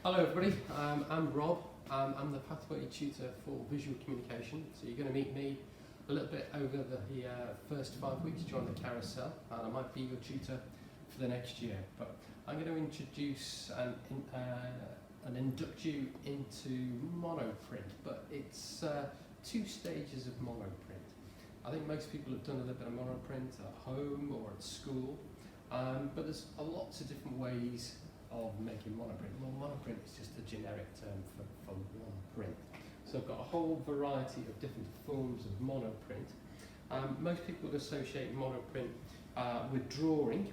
Hello everybody, I'm Rob. I'm the Pathway Tutor for Visual Communication. So you're going to meet me a little bit over the first 5 weeks during the carousel, and I might be your tutor for the next year. But I'm going to introduce and induct you into Monoprint, but it's 2 stages of Monoprint. I think most people have done a little bit of Monoprint at home or at school, but there's lots of different ways of making monoprint. Well, monoprint is just a generic term for one print. So I've got a whole variety of different forms of monoprint. Most people would associate monoprint with drawing,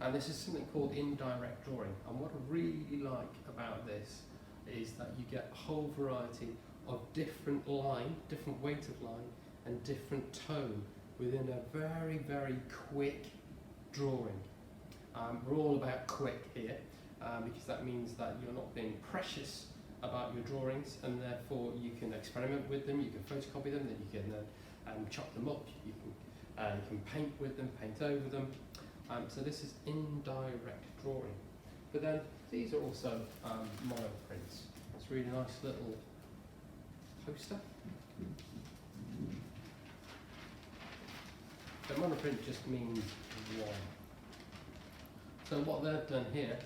and this is something called indirect drawing. And what I really like about this is that you get a whole variety of different line, different weight of line, and different tone within a very, very quick drawing. We're all about quick here. Because that means that you're not being precious about your drawings, and therefore you can experiment with them, you can photocopy them, then you can chop them up, you can paint with them, paint over them. So this is indirect drawing. But then these are also monoprints. It's a really nice little poster. So monoprint just means one. So what they've done here,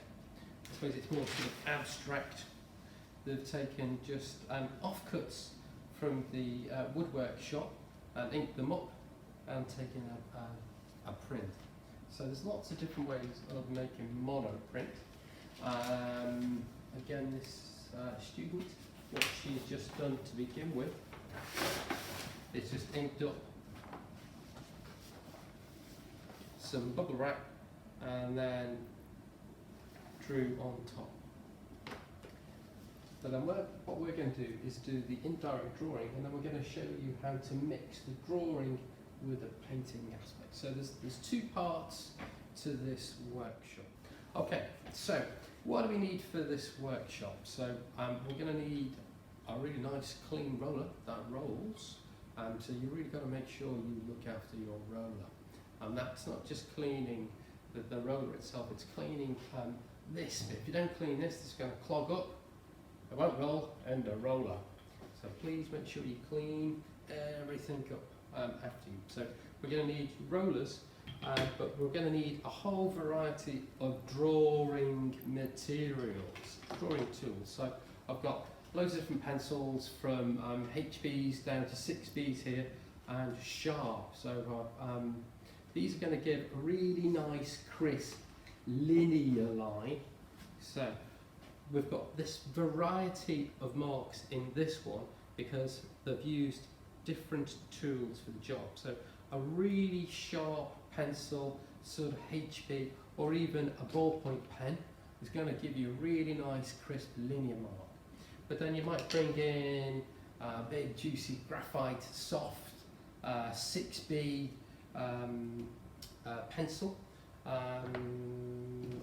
I suppose it's more sort of abstract. They've taken just offcuts from the woodwork shop and inked them up and taken a print. So there's lots of different ways of making monoprint. Again, this student, what she's just done to begin with is just inked up some bubble wrap and then drew on top. So then what we're going to do is do the indirect drawing, and then we're going to show you how to mix the drawing with the painting aspect. So there's 2 parts to this workshop. Okay, so what do we need for this workshop? So we're going to need a really nice clean roller that rolls. So you really got to make sure you look after your roller. And that's not just cleaning the roller itself, it's cleaning this bit. If you don't clean this, it's going to clog up, it won't roll, and a roller. So please make sure you clean everything up after you. So we're going to need rollers, but we're going to need a whole variety of drawing materials, drawing tools. So I've got loads of different pencils from HBs down to 6Bs here, and sharp. So these are going to give a really nice, crisp, linear line. So we've got this variety of marks in this one because they've used different tools for the job. So a really sharp pencil, sort of HB, or even a ballpoint pen is going to give you a really nice, crisp, linear mark. But then you might bring in a big, juicy graphite, soft 6B pencil,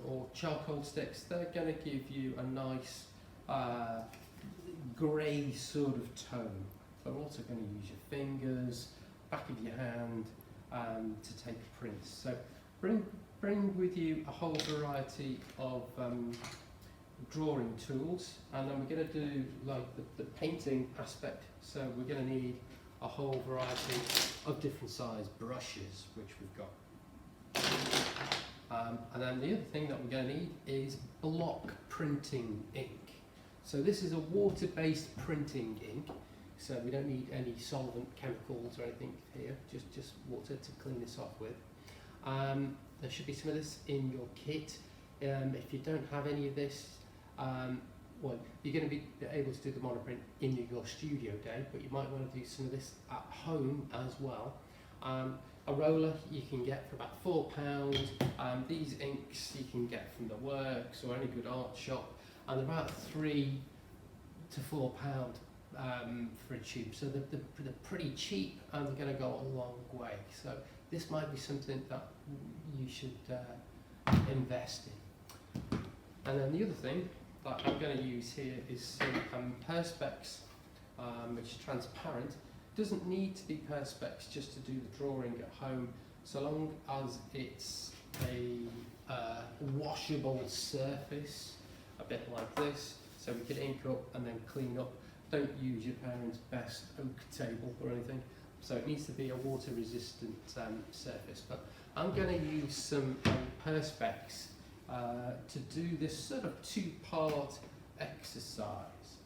or charcoal sticks. They're going to give you a nice grey sort of tone. But we're also going to use your fingers, back of your hand to take prints. So bring with you a whole variety of drawing tools, and then we're going to do like the painting aspect. So we're going to need a whole variety of different size brushes, which we've got. And then the other thing that we're going to need is block printing ink. So this is a water-based printing ink, so we don't need any solvent, chemicals or anything here, just water to clean this off with. There should be some of this in your kit. If you don't have any of this, well, you're going to be able to do the monoprint in your studio day, but you might want to do some of this at home as well. A roller you can get for about £4. These inks you can get from the Works or any good art shop, and they're about £3 to £4 for a tube. So they're pretty cheap, and they're going to go a long way. So this might be something that you should invest in. And then the other thing that I'm going to use here is some Perspex, which is transparent. Doesn't need to be Perspex just to do the drawing at home, so long as it's a washable surface, a bit like this. So we can ink up and then clean up. Don't use your parents' best oak table or anything. So it needs to be a water resistant surface. But I'm going to use some Perspex to do this sort of two-part exercise.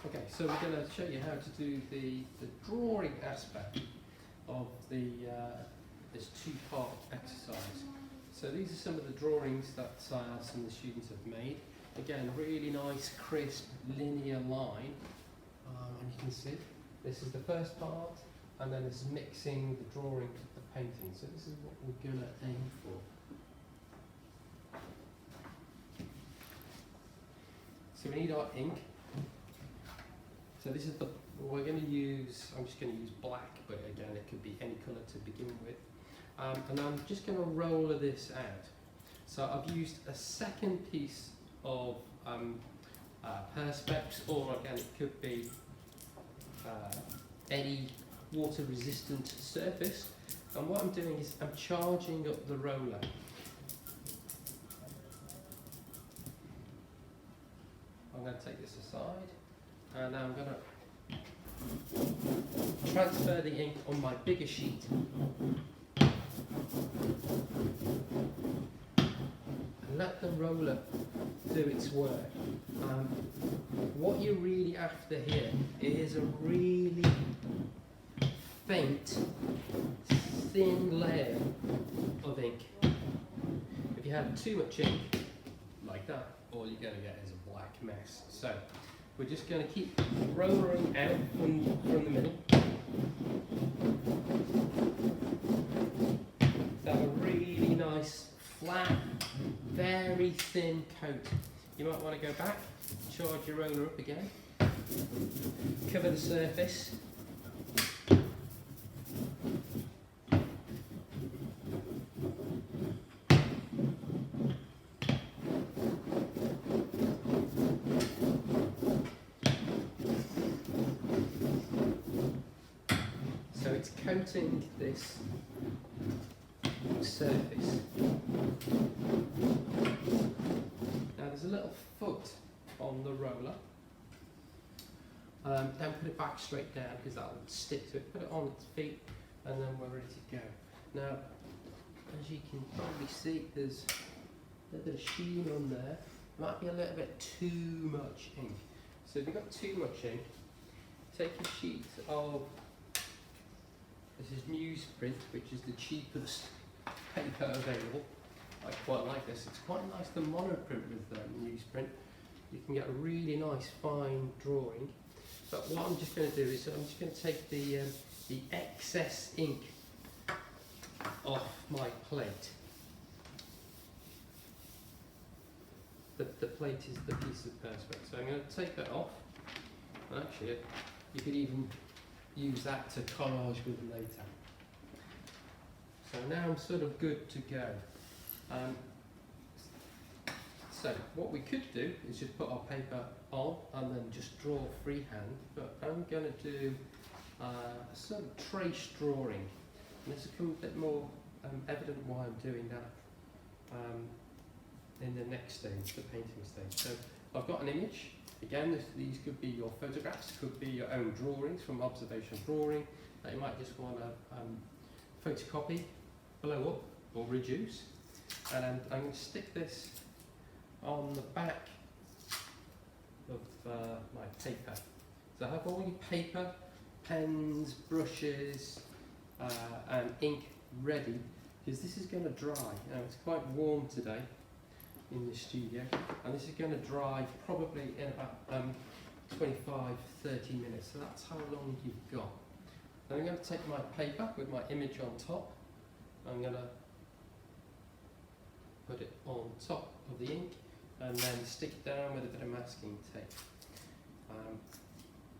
Okay, so we're going to show you how to do the drawing aspect of this two-part exercise. So these are some of the drawings that some of the students have made. Again, really nice, crisp, linear line. And you can see this is the first part, and then it's mixing the drawing with the painting. So this is what we're going to aim for. So we need our ink. So this is we're going to use, I'm just going to use black, but again it could be any colour to begin with. And I'm just going to roller this out. So I've used a second piece of Perspex, or again it could be any water resistant surface. And what I'm doing is I'm charging up the roller. I'm going to take this aside, and now I'm going to transfer the ink on my bigger sheet. And let the roller do its work. What you're really after here is a really faint, thin layer of ink. If you have too much ink, like that, all you're going to get is a black mess. So we're just going to keep rollering out from the middle. So have a really nice, flat, very thin coat. You might want to go back, charge your roller up again, cover the surface. So it's coating this surface. Now there's a little foot on the roller. Don't put it back straight down because that will stick to it. Put it on its feet and then we're ready to go. Now, as you can probably see, there's a little bit of sheen on there. Might be a little bit too much ink. So if you've got too much ink, take a sheet of, this is newsprint, which is the cheapest paper available. I quite like this. It's quite nice to monoprint with newsprint. You can get a really nice fine drawing. But what I'm just going to do is I'm just going to take the excess ink off my plate. The plate is the piece of Perspex. So I'm going to take that off. And actually, you could even use that to collage with later. So now I'm sort of good to go. So what we could do is just put our paper on and then just draw freehand, but I'm going to do a sort of trace drawing, and this will become a bit more evident why I'm doing that in the next stage, the painting stage. So I've got an image. Again, these could be your photographs, could be your own drawings from observation drawing that you might just want to photocopy, blow up or reduce. And I'm going to stick this on the back of my paper. So have all your paper, pens, brushes and ink ready, because this is going to dry. Now it's quite warm today in the studio, and this is going to dry probably in about 25-30 minutes, so that's how long you've got. Then I'm going to take my paper with my image on top. I'm going to put it on top of the ink and then stick it down with a bit of masking tape.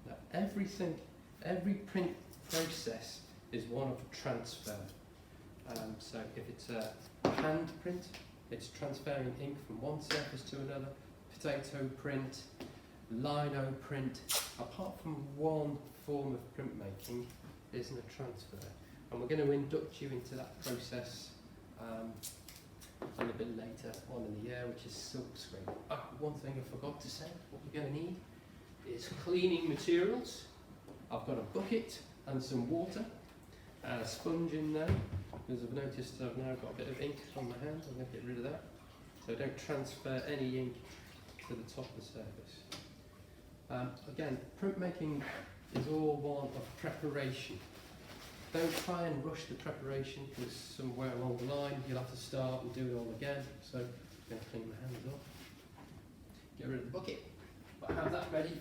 Now every print process is one of transfer. So if it's a hand print, it's transferring ink from one surface to another. Potato print, lino print, apart from one form of printmaking, isn't a transfer. And we're going to induct you into that process a little bit later on in the year, which is silk screen. One thing I forgot to say, what we're going to need is cleaning materials. I've got a bucket and some water and a sponge in there, because I've noticed I've now got a bit of ink on my hand. I'm going to get rid of that, so I don't transfer any ink to the top of the surface. Again, printmaking is all one of preparation. Don't try and rush the preparation, because somewhere along the line you'll have to start and do it all again. So I'm going to clean my hands off, get rid of the bucket, but I have that ready,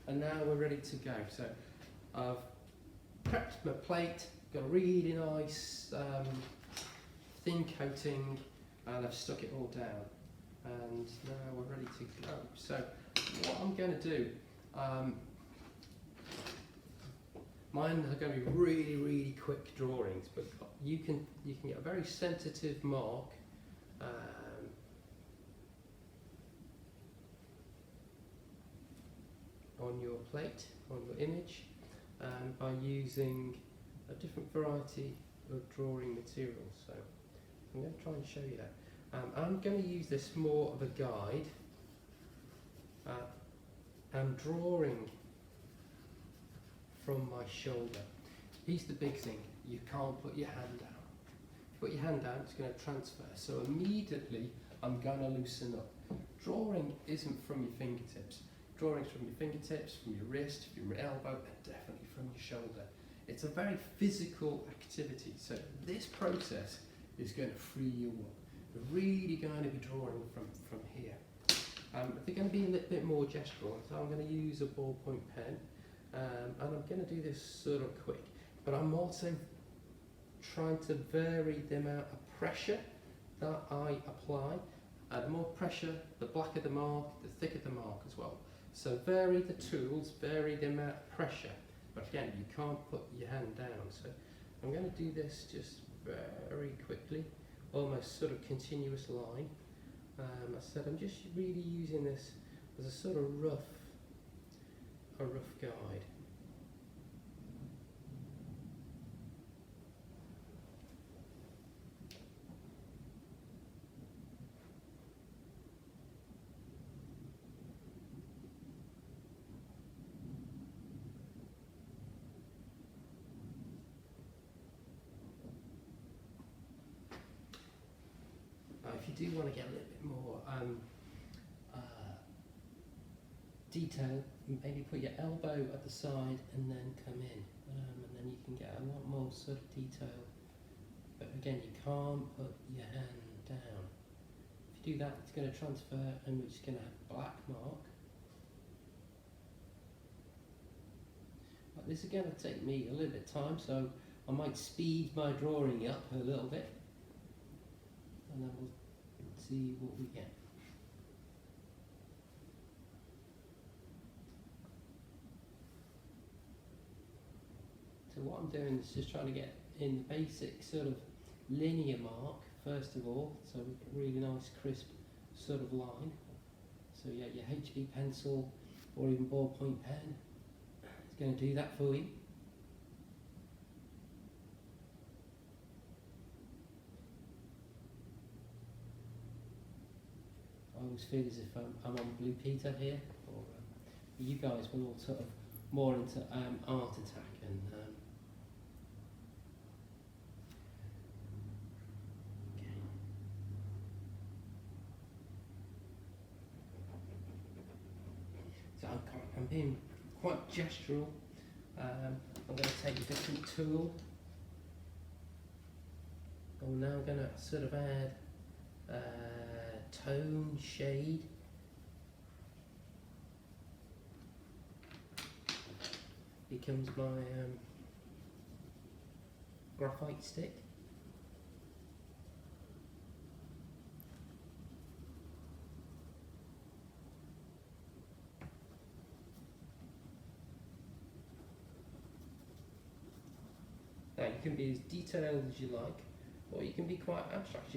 and now we're ready to go. So I've prepped my plate, got a really nice thin coating, and I've stuck it all down, and now we're ready to go. So what I'm going to do, mine are going to be really quick drawings, but you can get a very sensitive mark on your plate, on your image, by using a different variety of drawing materials. So I'm going to try and show you that. I'm going to use this more of a guide. I'm drawing from my shoulder. Here's the big thing, you can't put your hand down. If you put your hand down, it's going to transfer. So immediately I'm going to loosen up. Drawing isn't from your fingertips. Drawing's from your fingertips, from your wrist, from your elbow, and definitely from your shoulder. It's a very physical activity, so this process is going to free you up. We're really going to be drawing from here. They're going to be a little bit more gestural, so I'm going to use a ballpoint pen, and I'm going to do this sort of quick, but I'm also trying to vary the amount of pressure that I apply. The more pressure, the blacker the mark, the thicker the mark as well. So vary the tools, vary the amount of pressure, but again, you can't put your hand down. So I'm going to do this just very quickly, almost sort of continuous line. I said I'm just really using this as a sort of rough guide. If you do want to get a little bit more detail, maybe put your elbow at the side and then come in, and then you can get a lot more sort of detail. But again, you can't put your hand down. If you do that, it's going to transfer, and we're just going to have a black mark. But this is going to take me a little bit of time, so I might speed my drawing up a little bit, and then we'll see what we get. So what I'm doing is just trying to get in the basic sort of linear mark first of all, so we get a really nice crisp sort of line. So yeah, your HB pencil or even ballpoint pen is going to do that for you. I always feel as if I'm on Blue Peter here, or you guys were all sort of more into Art Attack and okay. So I'm being quite gestural. I'm going to take a different tool. I'm now going to sort of add tone, shade. Becomes my graphite stick. Now you can be as detailed as you like, or you can be quite abstract.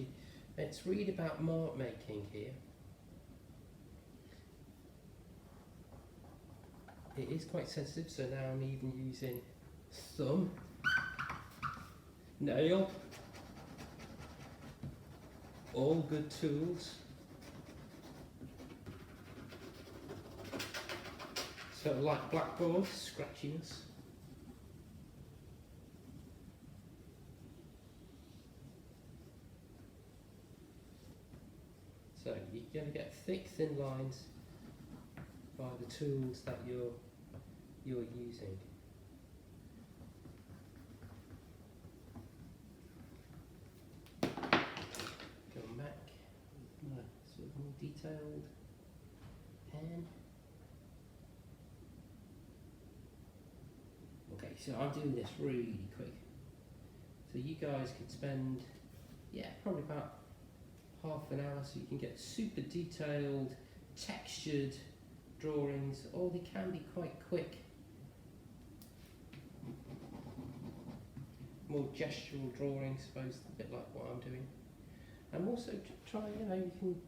It's really about mark making here. It is quite sensitive, so now I'm even using thumb, nail, all good tools. So like blackboard, scratchiness. So you're going to get thick, thin lines by the tools that you're using. Going back with my sort of more detailed pen. Okay, so I'm doing this really quick. So you guys can spend, yeah, probably about half an hour, so you can get super detailed, textured drawings, or they can be quite quick. More gestural drawings, I suppose, a bit like what I'm doing. And also try, you know, you can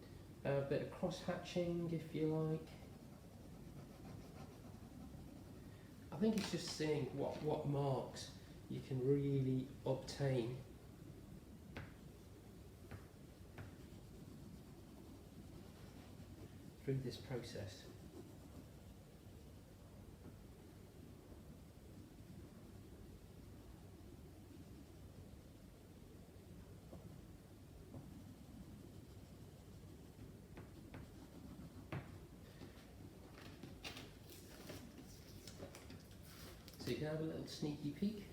a bit of cross-hatching if you like. I think it's just seeing what marks you can really obtain. Through this process. So you can have a little sneaky peek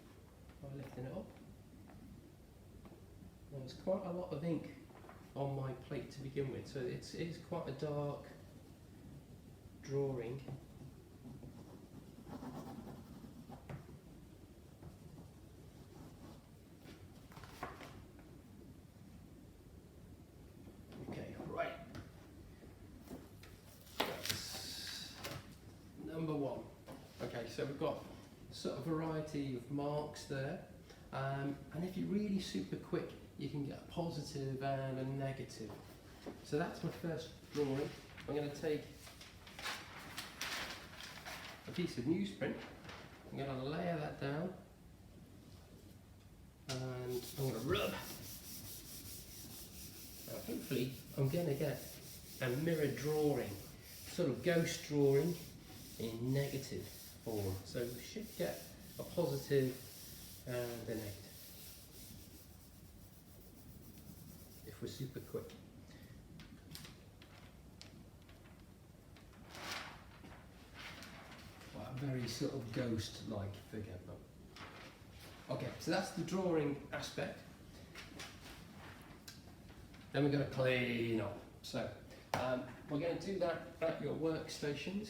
by lifting it up. Now, there's quite a lot of ink on my plate to begin with, so it is quite a dark drawing. Okay, right. That's number one. Okay, so we've got sort of variety of marks there, and if you're really super quick, you can get a positive and a negative. So that's my first drawing. I'm going to take a piece of newsprint, I'm going to layer that down, and I'm going to rub. Now hopefully I'm going to get a mirror drawing, sort of ghost drawing in negative form. So we should get a positive and a negative if we're super quick. Well, a very sort of ghost-like figure. Okay, so that's the drawing aspect. Then we're going to clean up. So we're going to do that at your workstations.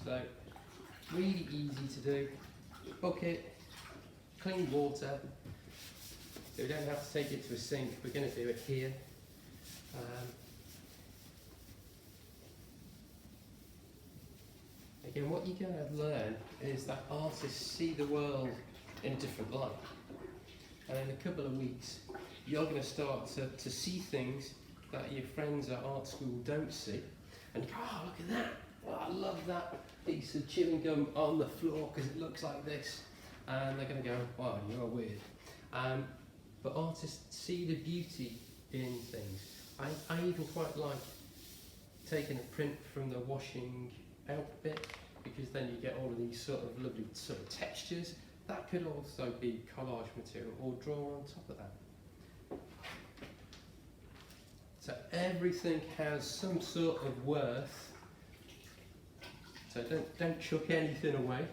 So really easy to do. Bucket, clean water. So we don't have to take it to a sink. We're going to do it here. Again, what you're going to learn is that artists see the world in a different light. And in a couple of weeks, you're going to start to see things that your friends at art school don't see. And you go, oh, look at that. Oh, I love that piece of chewing gum on the floor because it looks like this. And they're going to go, wow, you're weird. But artists see the beauty in things. I even quite like taking a print from the washing out bit, because then you get all of these sort of lovely sort of textures. That could also be collage material or draw on top of that. So everything has some sort of worth. So don't chuck anything away.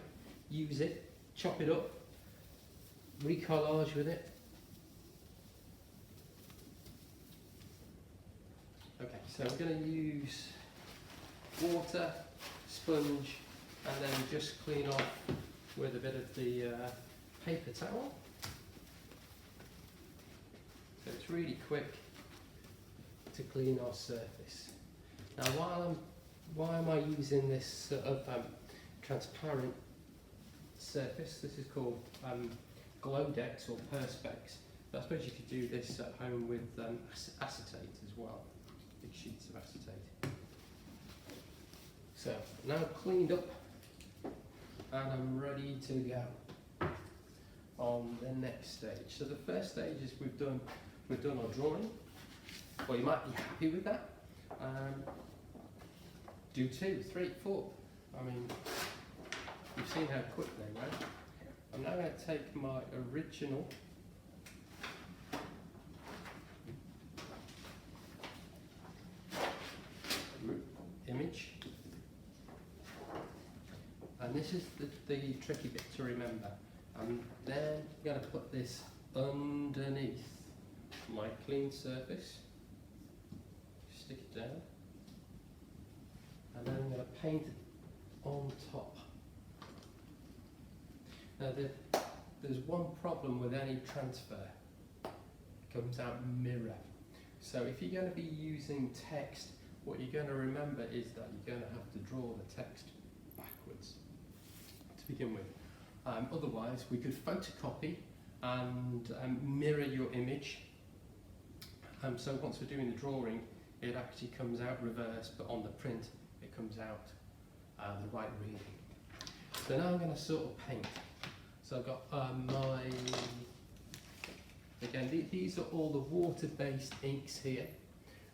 Use it, chop it up, recollage with it. Okay, so I'm going to use water, sponge, and then just clean off with a bit of the paper towel. So it's really quick to clean our surface. Now why am I using this sort of transparent surface? This is called Glowdex or Perspex. But I suppose you could do this at home with acetate as well, big sheets of acetate. So now cleaned up, and I'm ready to go on the next stage. So the first stage is we've done our drawing. Well, you might be happy with that. Do 2, 3, 4. I mean, you've seen how quick they went. I'm now going to take my original image, and this is the tricky bit to remember. I'm then going to put this underneath my clean surface, stick it down, and then I'm going to paint it on top. Now there's one problem with any transfer. It comes out mirror. So if you're going to be using text, what you're going to remember is that you're going to have to draw the text backwards to begin with. Otherwise, we could photocopy and mirror your image. So once we're doing the drawing, it actually comes out reversed, but on the print, it comes out the right reading. So now I'm going to sort of paint. So I've got again, these are all the water-based inks here,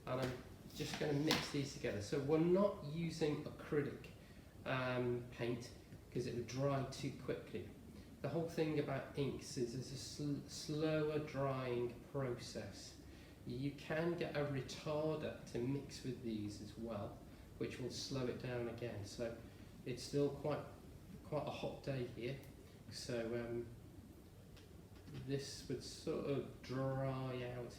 and I'm just going to mix these together. So we're not using acrylic paint because it would dry too quickly. The whole thing about inks is it's a slower drying process. You can get a retarder to mix with these as well, which will slow it down again. So it's still quite a hot day here. So this would sort of dry out,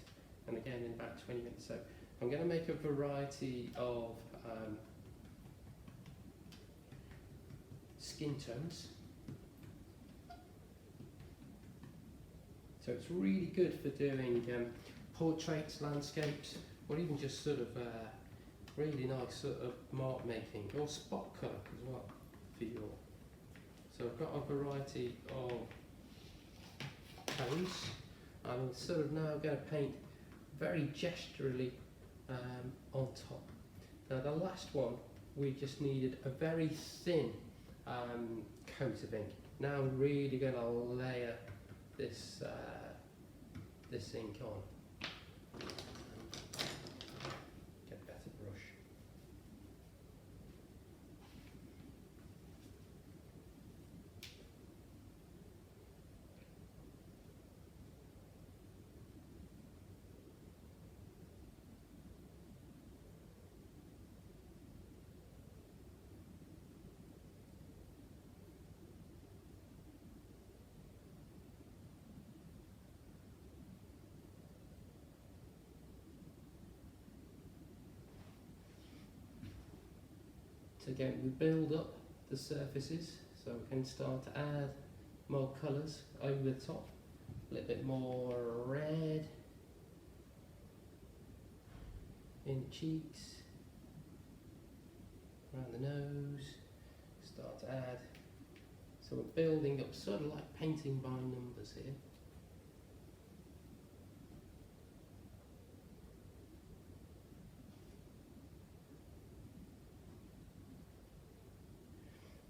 and again in about 20 minutes. So I'm going to make a variety of skin tones. So it's really good for doing portraits, landscapes, or even just sort of really nice sort of mark making, or spot colour as well for your. So I've got a variety of tones. I'm sort of now going to paint very gesturally on top. Now the last one, we just needed a very thin coat of ink. Now I'm really going to layer this this ink on. Get a better brush. So again, we build up the surfaces, so we can start to add more colours over the top, a little bit more red in the cheeks, around the nose, start to add. So we're building up, sort of like painting by numbers here.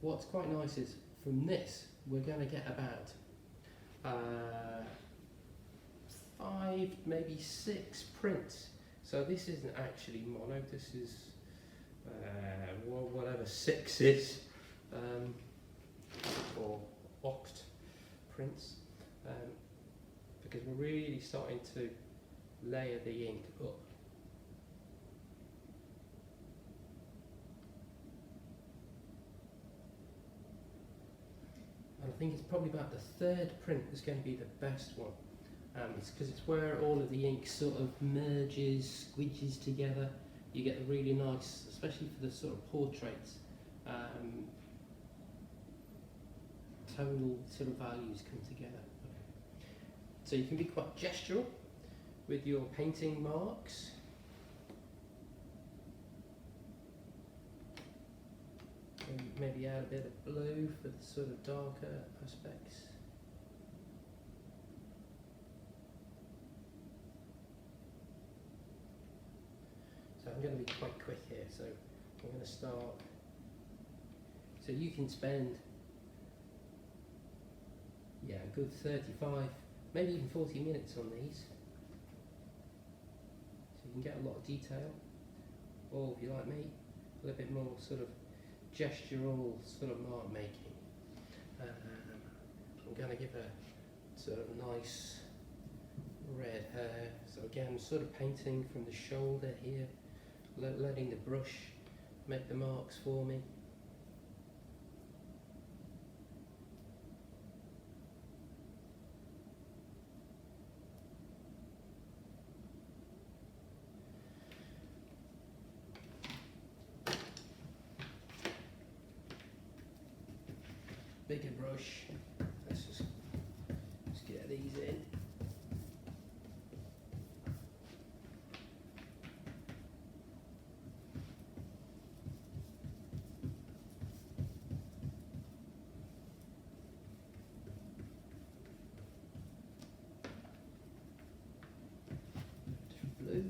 What's quite nice is from this we're going to get about 5, maybe 6 prints. So this isn't actually mono, this is whatever 6 is, or oct prints, because we're really starting to layer the ink up. I think it's probably about the 3rd print that's going to be the best one. It's because it's where all of the ink sort of merges, squidges together. You get a really nice, especially for the sort of portraits, tonal sort of values come together. So you can be quite gestural with your painting marks. And maybe add a bit of blue for the sort of darker aspects. So I'm going to be quite quick here, so I'm going to start. So you can spend, yeah, a good 35, maybe even 40 minutes on these. So you can get a lot of detail, or if you like me, a little bit more sort of gestural sort of mark making. I'm going to give a sort of nice red hair, so again sort of painting from the shoulder here, letting the brush make the marks for me. Bigger brush, let's just get these in. Blue.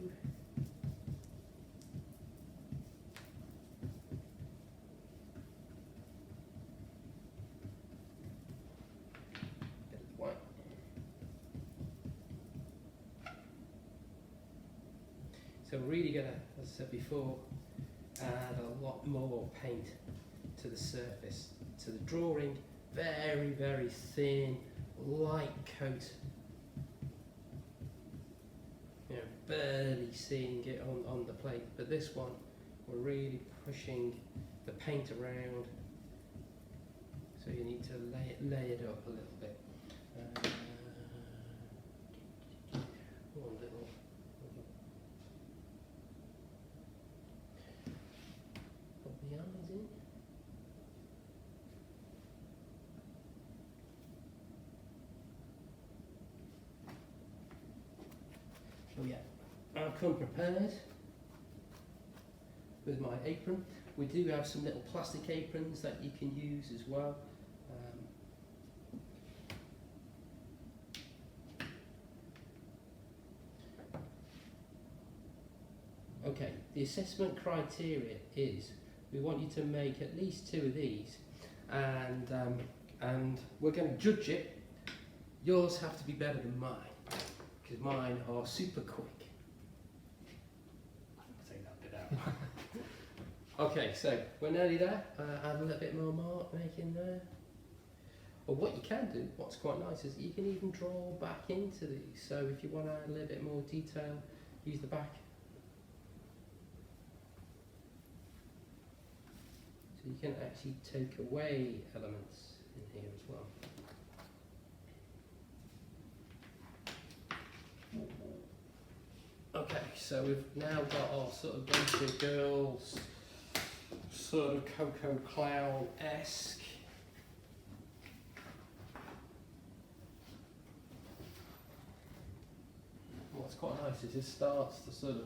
White. So we're really going to, as I said before, add a lot more paint to the surface, to the drawing. Very, very thin, light coat. You know, barely seeing it on the plate. But this one, we're really pushing the paint around. So you need to lay it up a little bit. One little. Put the eyes in. Oh yeah, I've come prepared with my apron. We do have some little plastic aprons that you can use as well. Okay, the assessment criteria is we want you to make at least 2 of these, and we're going to judge it. Yours have to be better than mine, because mine are super quick. Take that bit out. Okay, so we're nearly there. Add a little bit more mark making there. Or what you can do, what's quite nice, is you can even draw back into these. So if you want to add a little bit more detail, use the back. So you can actually take away elements in here as well. Okay, so we've now got our sort of bunch of girls, sort of Coco Clown-esque. What's quite nice is it starts to sort of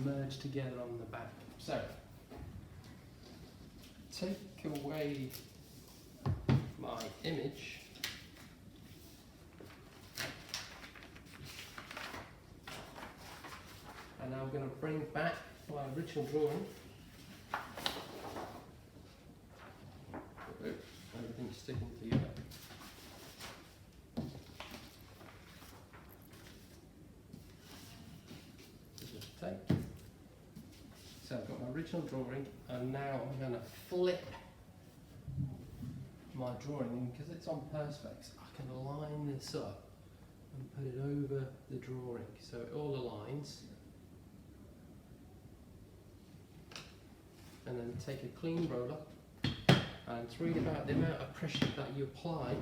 merge together on the back. So, take away my image. And now I'm going to bring back my original drawing. Everything's sticking together. Just take. So I've got my original drawing, and now I'm going to flip my drawing, and because it's on Perspex, I can align this up and put it over the drawing so it all aligns. And then take a clean roller, and it's really about the amount of pressure that you apply.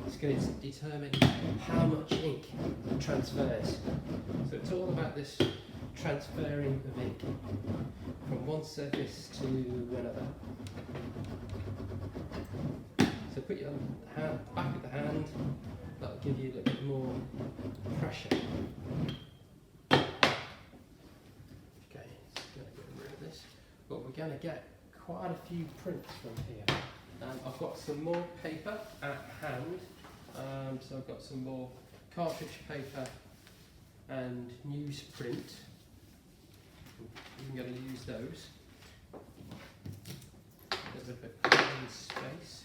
It's going to determine how much ink transfers. So it's all about this transferring of ink from one surface to another. So put your hand, back of the hand, that'll give you a little bit more pressure. But we're going to get quite a few prints from here. I've got some more paper at hand, so I've got some more cartridge paper and newsprint. I'm going to use those. There's a bit of space.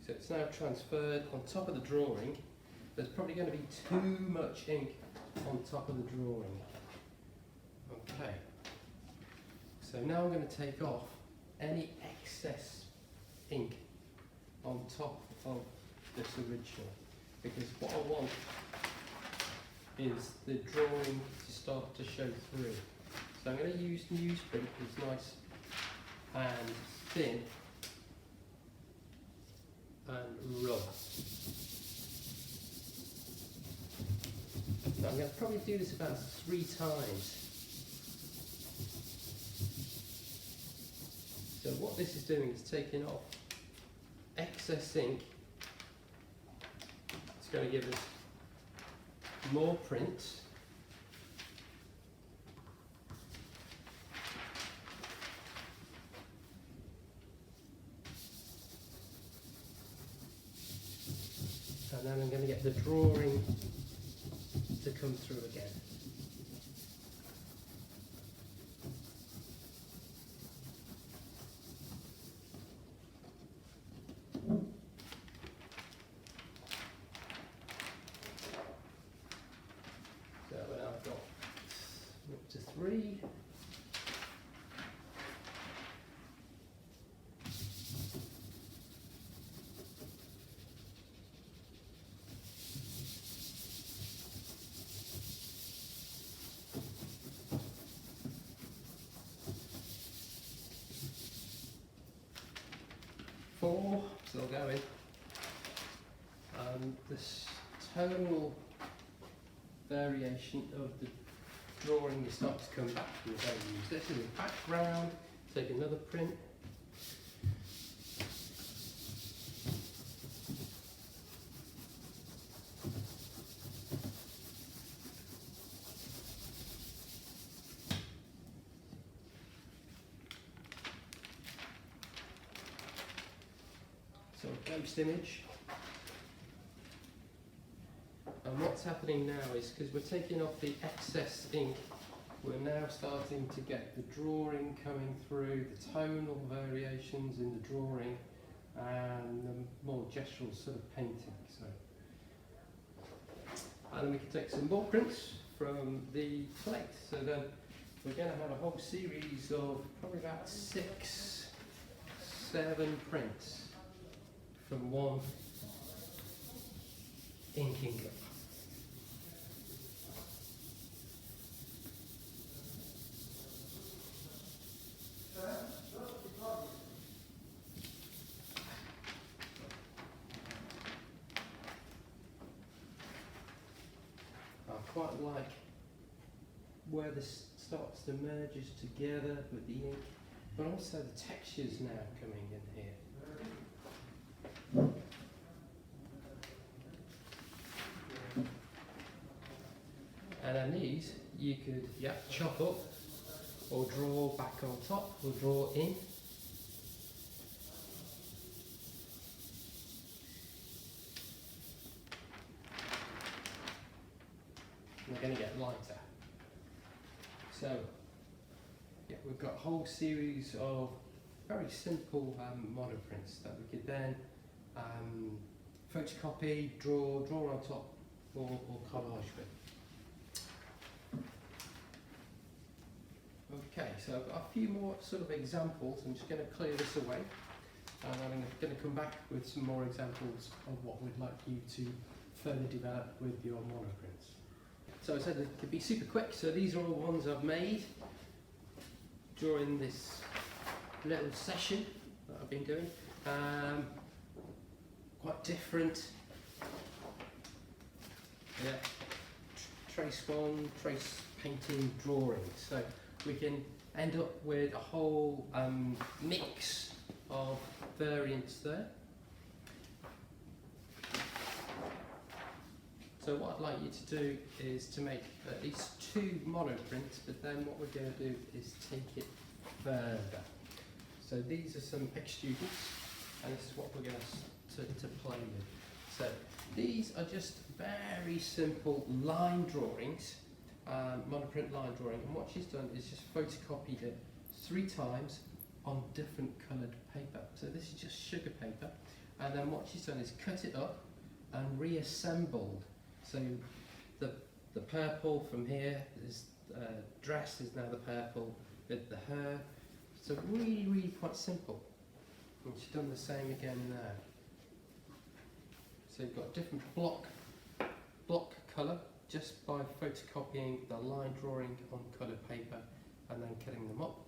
So it's now transferred on top of the drawing. there's probably going to be too much ink on top of the drawing. Okay, so now I'm going to take off any excess ink on top of this original, because what I want is the drawing to start to show through. So I'm going to use newsprint, it's nice and thin and rough. Now I'm going to probably do this about 3 times. So what this is doing is taking off excess ink. It's going to give us more print. And then I'm going to get the drawing to come through again. So now I've got up to 3. Still going. This tonal variation of the drawing you start to come back to. So use this as a background, take another print. So a ghost image. And what's happening now is, because we're taking off the excess ink, we're now starting to get the drawing coming through, the tonal variations in the drawing, and the more gestural sort of painting. So, and then we can take some more prints from the plate. So then we're going to have a whole series of probably about 6, 7 prints from one inking cup. I quite like where this starts to merges together with the ink, but also the textures now coming in here. And then these you could chop up or draw back on top or draw in. We're going to get lighter. So we've got a whole series of very simple monoprints that we could then photocopy, draw on top, or collage with. Okay, so I've got a few more sort of examples. I'm just going to clear this away, and I'm going to come back with some more examples of what we'd like you to further develop with your monoprints. So I said it could be super quick, so these are all ones I've made during this little session that I've been doing. Quite different. Trace one, trace painting, drawing. So we can end up with a whole mix of variants there. So what I'd like you to do is to make at least 2 monoprints, but then what we're going to do is take it further. So these are some ex-students, and this is what we're going to play with. So these are just very simple line drawings, monoprint line drawing, and what she's done is just photocopied it 3 times on different coloured paper. So this is just sugar paper, and then what she's done is cut it up and reassembled. So the purple from here, this dress is now the purple with the hair. So really quite simple. And she's done the same again there. So you've got different block colour just by photocopying the line drawing on coloured paper and then cutting them up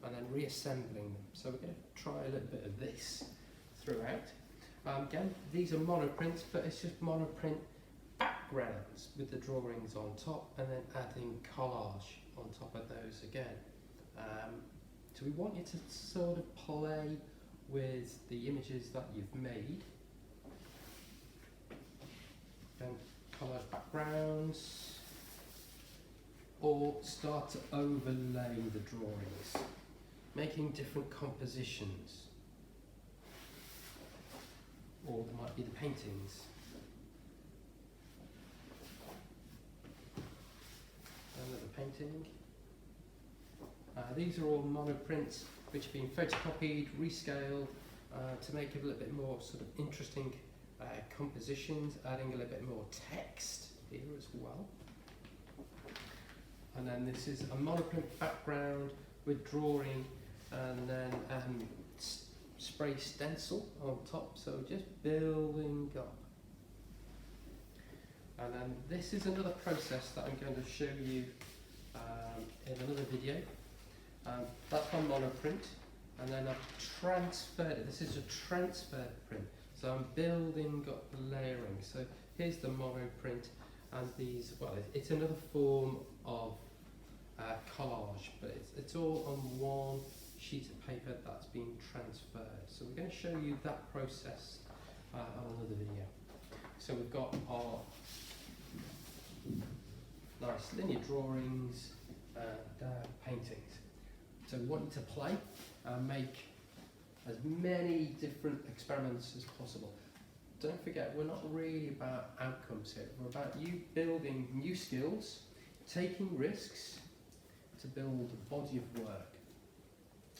and then reassembling them. So we're going to try a little bit of this throughout. Again, these are monoprints, but it's just monoprint backgrounds with the drawings on top and then adding collage on top of those again. So we want you to sort of play with the images that you've made. And collage backgrounds, or start to overlay the drawings, making different compositions. Or there might be the paintings. Another painting. These are all monoprints which have been photocopied, rescaled to make it a little bit more sort of interesting compositions, adding a little bit more text here as well. And then this is a monoprint background with drawing and then spray stencil on top, so just building up. And then this is another process that I'm going to show you in another video. That's on monoprint, and then I've transferred it. This is a transfer print, so I'm building up the layering. So here's the monoprint, and these, well, it's another form of collage, but it's all on one sheet of paper that's been transferred. So we're going to show you that process on another video. So we've got our nice linear drawings and paintings. So we want you to play and make as many different experiments as possible. Don't forget, we're not really about outcomes here. We're about you building new skills, taking risks to build a body of work